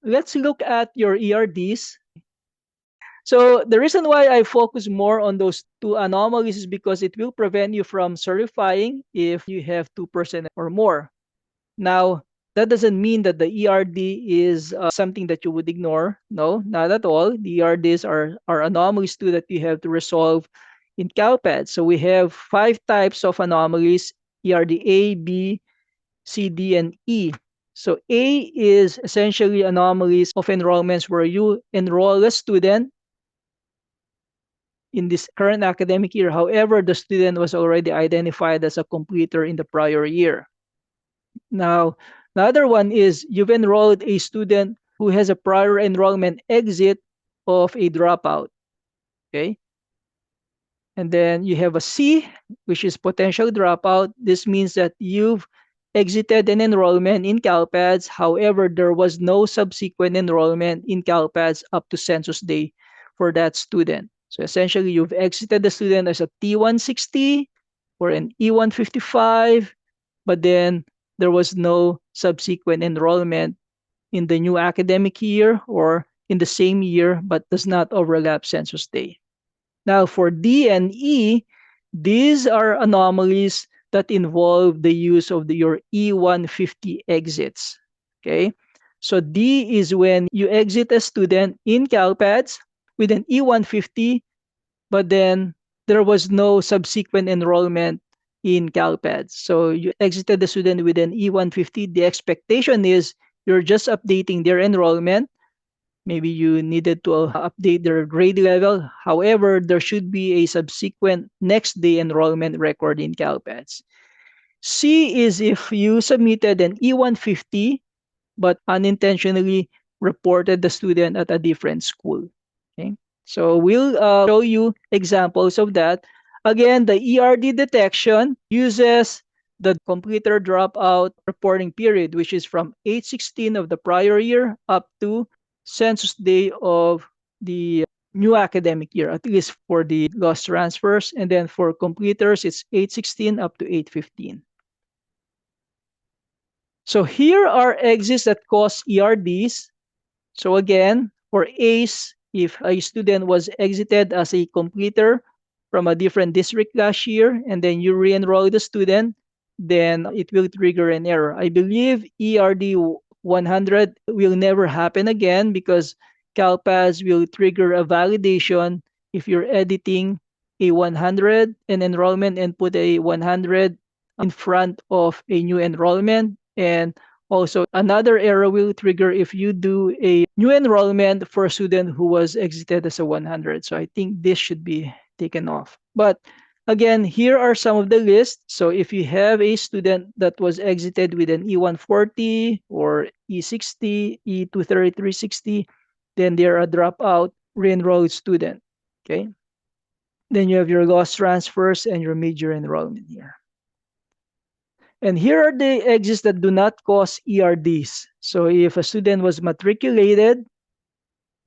let's look at your ERDs. So the reason why I focus more on those two anomalies is because it will prevent you from certifying if you have 2% or more. Now, that doesn't mean that the ERD is something that you would ignore. No, not at all. The ERDs are anomalies too that you have to resolve in CalPAD. So we have 5 types of anomalies: ERD A, B, C, D, and E. So A is essentially anomalies of enrollments where you enroll a student in this current academic year. However, the student was already identified as a completer in the prior year. Now, the other one is you've enrolled a student who has a prior enrollment exit of a dropout. Okay. And then you have a C, which is potential dropout. This means that you've exited an enrollment in CalPADS. However, there was no subsequent enrollment in CalPADS up to census day for that student. So essentially, you've exited the student as a T160 or an E155, but then there was no subsequent enrollment in the new academic year or in the same year, but does not overlap census day. Now, for D and E, these are anomalies that involve the use of your E150 exits. Okay, so D is when you exit a student in CalPADS with an E150, but then there was no subsequent enrollment in CalPADS. So you exited the student with an E150. The expectation is you're just updating their enrollment. Maybe you needed to update their grade level. However, there should be a subsequent next day enrollment record in CalPADS. C is if you submitted an E150 but unintentionally reported the student at a different school. Okay, so we'll show you examples of that. Again, the ERD detection uses the completer dropout reporting period, which is from 8/16 of the prior year up to census day of the new academic year, at least for the lost transfers. And then for completers, it's 8/16 up to 8/15. So here are exits that cause ERDs. So again, for ACE, if a student was exited as a completer from a different district last year, and then you re-enroll the student, then it will trigger an error. I believe ERD 100 will never happen again because CalPAS will trigger a validation if you're editing a 100 in enrollment and put a 100 in front of a new enrollment. And also, another error will trigger if you do a new enrollment for a student who was exited as a 100. So I think this should be taken off. But again, here are some of the lists. So if you have a student that was exited with an E140 or E60, E23360, then they're a dropout re-enrolled student. Okay. Then you have your lost transfers and your major enrollment here. And here are the exits that do not cause ERDs. So if a student was matriculated,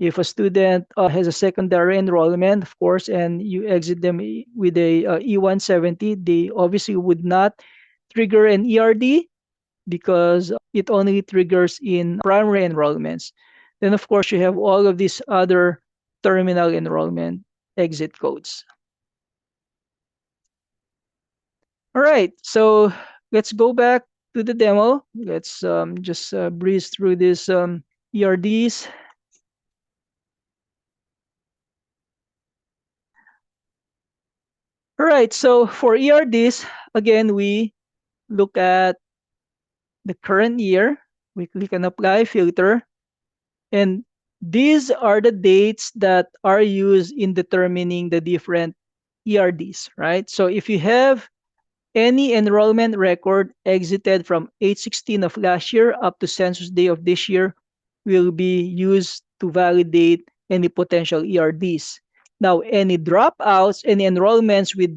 if a student has a secondary enrollment, of course, and you exit them with a E170, they obviously would not trigger an ERD because it only triggers in primary enrollments. Then, of course, you have all of these other terminal enrollment exit codes. All right, so let's go back to the demo. Let's just breeze through these ERDs. All right, so for ERDs, again, we look at the current year. We click on Apply Filter. And these are the dates that are used in determining the different ERDs, right? So if you have any enrollment record exited from 8/16 of last year up to census day of this year will be used to validate any potential ERDs. Now, any dropouts, any enrollments with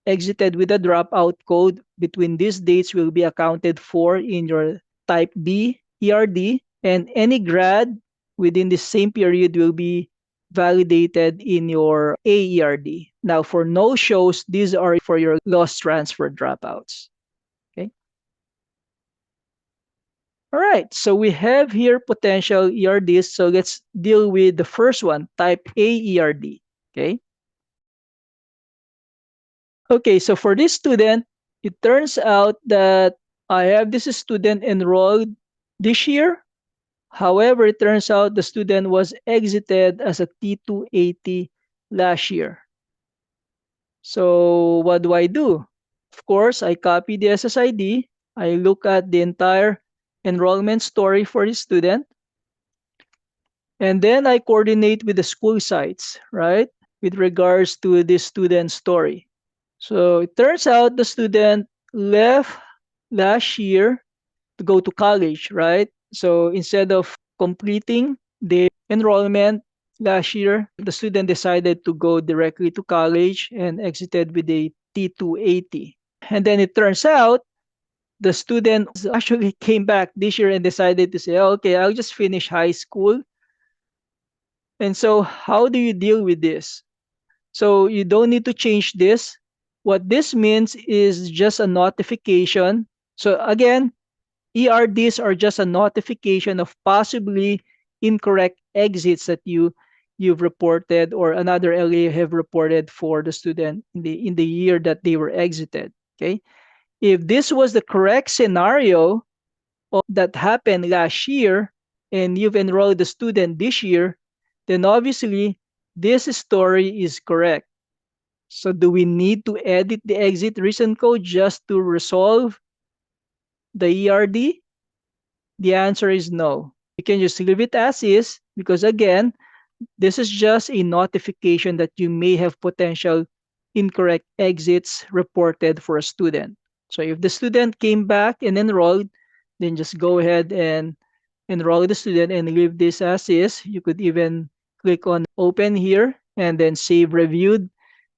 exited with a dropout code between these dates will be accounted for in your type B ERD, and any grad within the same period will be validated in your AERD. Now, for no-shows, these are for your lost transfer dropouts. Okay. All right, so we have here potential ERDs. So let's deal with the first one, type A ERD. Okay. Okay, so for this student, it turns out that I have this student enrolled this year. However, it turns out the student was exited as a T280 last year. So what do I do? Of course, I copy the SSID. I look at the entire enrollment story for the student. And then I coordinate with the school sites, right? With regards to this student's story. So it turns out the student left last year to go to college, right? So instead of completing the enrollment last year, the student decided to go directly to college and exited with a T280. And then it turns out the student actually came back this year and decided to say, okay, I'll just finish high school. And so, how do you deal with this? So, you don't need to change this. What this means is just a notification. So, again, ERDs are just a notification of possibly incorrect exits that you've reported or another LA have reported for the student in the year that they were exited. Okay. If this was the correct scenario that happened last year and you've enrolled the student this year, then obviously this story is correct. So do we need to edit the exit reason code just to resolve the ERD? The answer is no. You can just leave it as is because again, this is just a notification that you may have potential incorrect exits reported for a student. So if the student came back and enrolled, then just go ahead and enroll the student and leave this as is. You could even click on open here and then save reviewed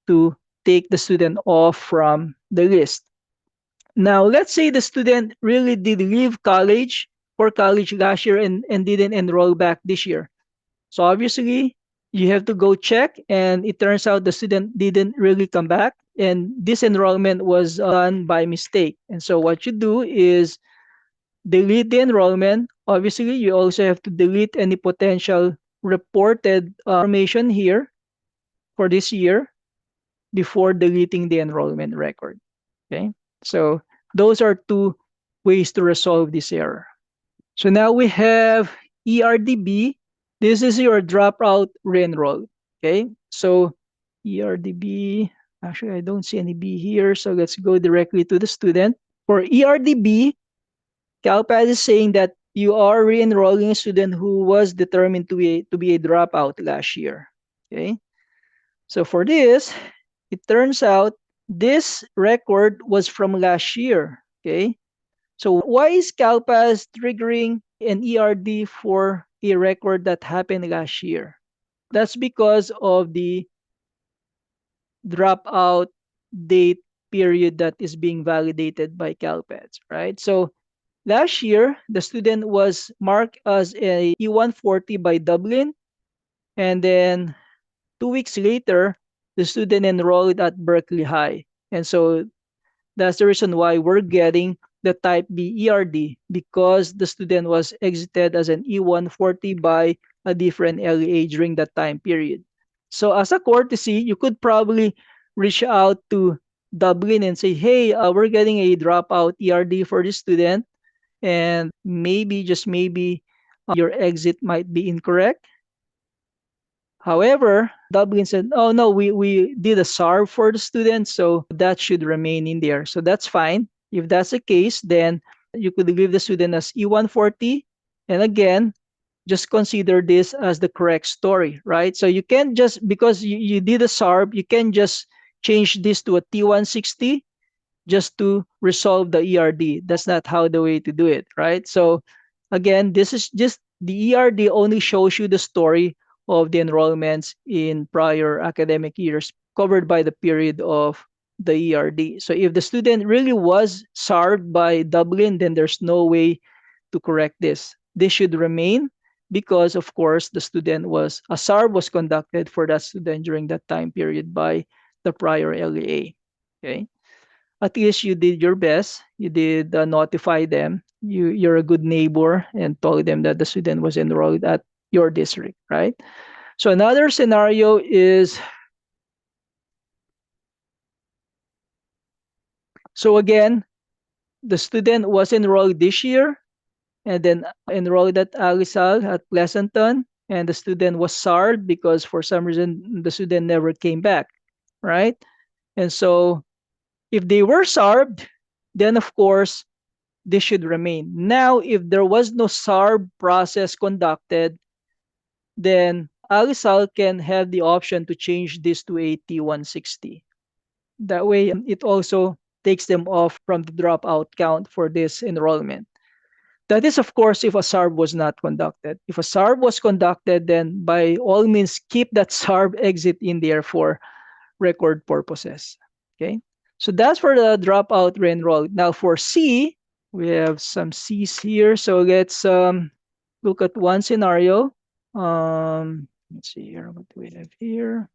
to take the student off from the list. Now, let's say the student really did leave college for college last year and didn't enroll back this year. So obviously, you have to go check, and it turns out the student didn't really come back, and this enrollment was done by mistake. And so what you do is delete the enrollment. Obviously, you also have to delete any potential reported information here for this year before deleting the enrollment record. Okay, so those are two ways to resolve this error. So now we have ERDB. This is your dropout re-enroll. Okay, so ERDB, actually I don't see any B here, so let's go directly to the student. For ERDB, CalPAS is saying that you are re-enrolling a student who was determined to be a dropout last year. Okay, so for this, it turns out this record was from last year. Okay, so why is CalPAS triggering an ERD for a record that happened last year? That's because of the dropout date period that is being validated by CalPAS, right? So last year, the student was marked as a E140 by Dublin, and then 2 weeks later, the student enrolled at Berkeley High. And so that's the reason why we're getting the type B ERD because the student was exited as an E140 by a different LEA during that time period. So as a courtesy, you could probably reach out to Dublin and say, hey, we're getting a dropout ERD for this student, and maybe, just maybe, your exit might be incorrect. However, Dublin said, oh no, we did a SARB for the student, so that should remain in there. So that's fine. If that's the case, then you could leave the student as E140. And again, just consider this as the correct story, right? So you can't just, because you did a SARB, you can just change this to a T160 just to resolve the ERD. That's not how the way to do it, right? So again, this is just the ERD only shows you the story of the enrollments in prior academic years covered by the period of the ERD. So if the student really was SAR'd by Dublin, then there's no way to correct this. This should remain because, of course, the student was, a SARB was conducted for that student during that time period by the prior LEA. Okay. At least you did your best. You did notify them you're a good neighbor and told them that the student was enrolled at your district, right? So another scenario is, so again, the student was enrolled this year and then enrolled at Alisal at Pleasanton, and the student was SARD because for some reason the student never came back, right? And so if they were SARB, then of course this should remain. Now, if there was no SARB process conducted, then Alisal can have the option to change this to a T160. That way, it also takes them off from the dropout count for this enrollment. That is, of course, if a SARB was not conducted. If a SARB was conducted, then by all means, keep that SARB exit in there for record purposes. Okay, so that's for the dropout re-enroll. Now for C, we have some C's here. So let's look at one scenario. Let's see here, what do we have here?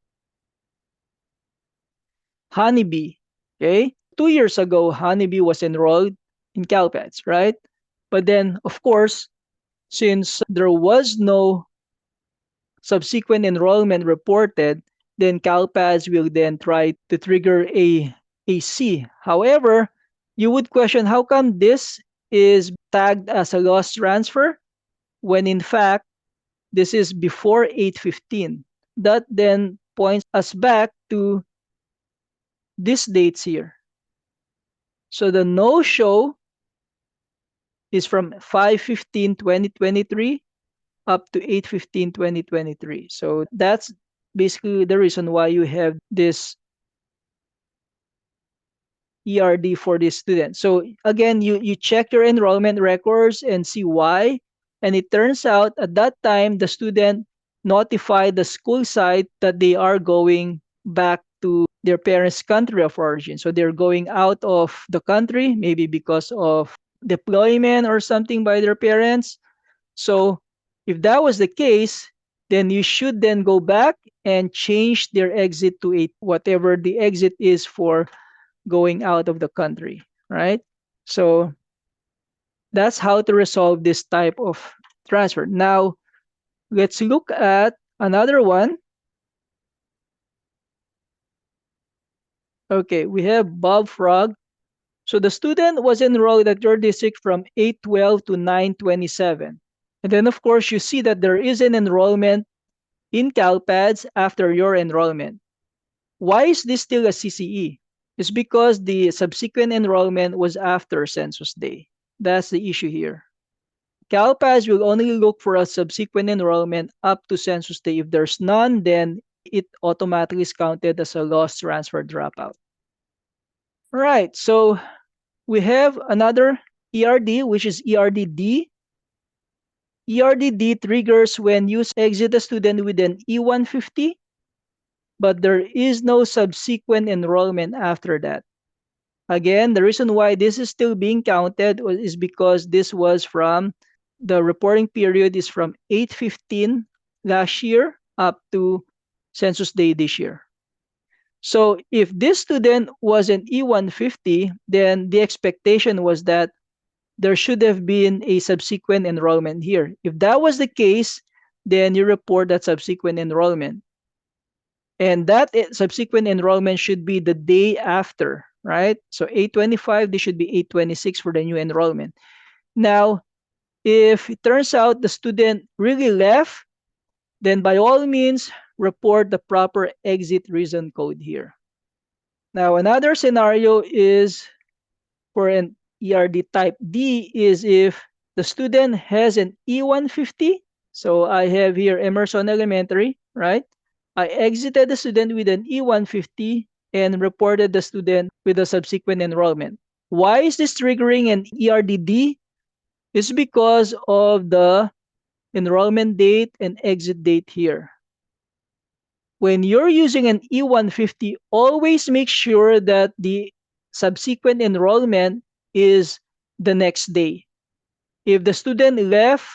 Honeybee. Okay, 2 years ago, Honeybee was enrolled in CalPETS, right? But then, of course, since there was no subsequent enrollment reported, then CalPAS will then try to trigger a C. However, you would question how come this is tagged as a loss transfer when in fact this is before 8/15. That then points us back to these dates here. So the no-show is from 5/15/2023 up to 8/15/2023. So that's basically the reason why you have this ERD for this student. So again, you check your enrollment records and see why. And it turns out at that time, the student notified the school site that they are going back to their parents' country of origin. So they're going out of the country, maybe because of deployment or something by their parents. So if that was the case, then you should then go back and change their exit to a whatever the exit is for going out of the country, right? So that's how to resolve this type of transfer. Now, let's look at another one. Okay, we have Bob Frog. So the student was enrolled at your district from 8/12 to 9/27. And then, of course, you see that there is an enrollment in CalPADS after your enrollment. Why is this still a CCE? It's because the subsequent enrollment was after Census Day. That's the issue here. CalPAS will only look for a subsequent enrollment up to Census Day. If there's none, then it automatically is counted as a lost transfer dropout. All right, so we have another ERD, which is ERDD. ERDD triggers when you exit a student with an E150, but there is no subsequent enrollment after that. Again, the reason why this is still being counted is because this was from the reporting period is from 8/15 last year up to Census Day this year. So if this student was an E150, then the expectation was that there should have been a subsequent enrollment here. If that was the case, then you report that subsequent enrollment. And that subsequent enrollment should be the day after, right? So 8/25, this should be 8/26 for the new enrollment. Now, if it turns out the student really left, then by all means, report the proper exit reason code here. Now, another scenario is for an ERD type D is if the student has an E150. So I have here Emerson Elementary, right? I exited the student with an E150 and reported the student with a subsequent enrollment. Why is this triggering an ERDD? It's because of the enrollment date and exit date here. When you're using an E150, always make sure that the subsequent enrollment is the next day. If the student left,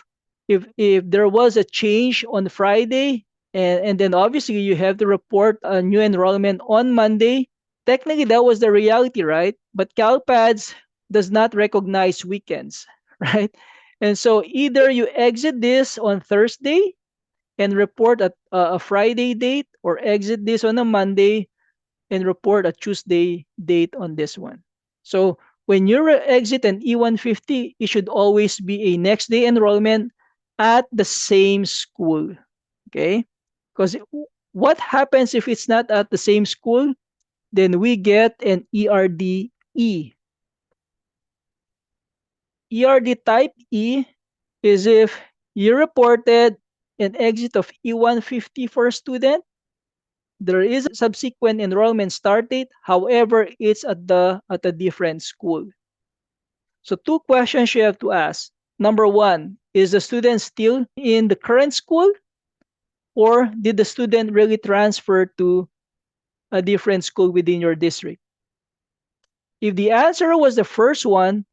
if there was a change on Friday, and then obviously you have to report a new enrollment on Monday, technically that was the reality, right? But CalPADS does not recognize weekends, right? And so either you exit this on Thursday and report at a Friday date, or exit this on a Monday and report a Tuesday date on this one. So when you exit an E150, it should always be a next day enrollment at the same school. Okay? Because what happens if it's not at the same school? Then we get an ERD E. ERD type E is if you reported an exit of E150 for a student. There is a subsequent enrollment start date. However, it's at a different school. So two questions you have to ask. Number one, is the student still in the current school, or did the student really transfer to a different school within your district? If the answer was the first one,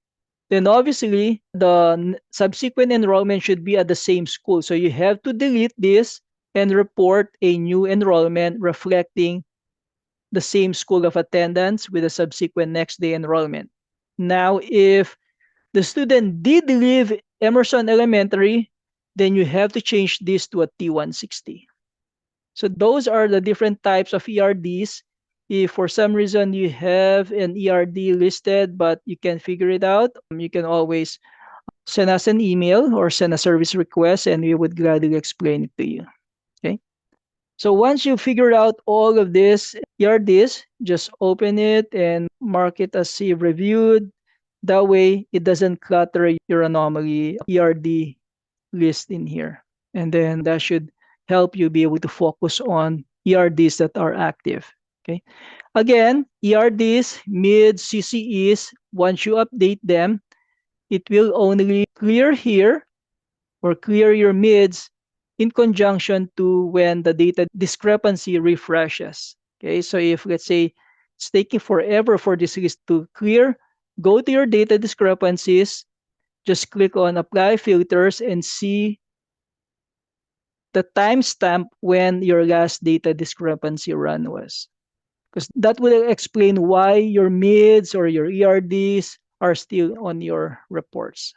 then obviously the subsequent enrollment should be at the same school. So you have to delete this and report a new enrollment reflecting the same school of attendance with a subsequent next day enrollment. Now, if the student did leave Emerson Elementary, then you have to change this to a T160. So those are the different types of ERDs. If for some reason you have an ERD listed but you can't figure it out, you can always send us an email or send a service request and we would gladly explain it to you. Okay. So once you figure out all of this ERDs, just open it and mark it as see reviewed. That way it doesn't clutter your anomaly ERD list in here. And then that should help you be able to focus on ERDs that are active. Okay. Again, ERDs, mid CCEs, once you update them, it will only clear here or clear your mids in conjunction to when the data discrepancy refreshes. Okay, so if let's say it's taking forever for this list to clear, go to your data discrepancies, just click on apply filters and see the timestamp when your last data discrepancy run was. Because that will explain why your mids or your ERDs are still on your reports.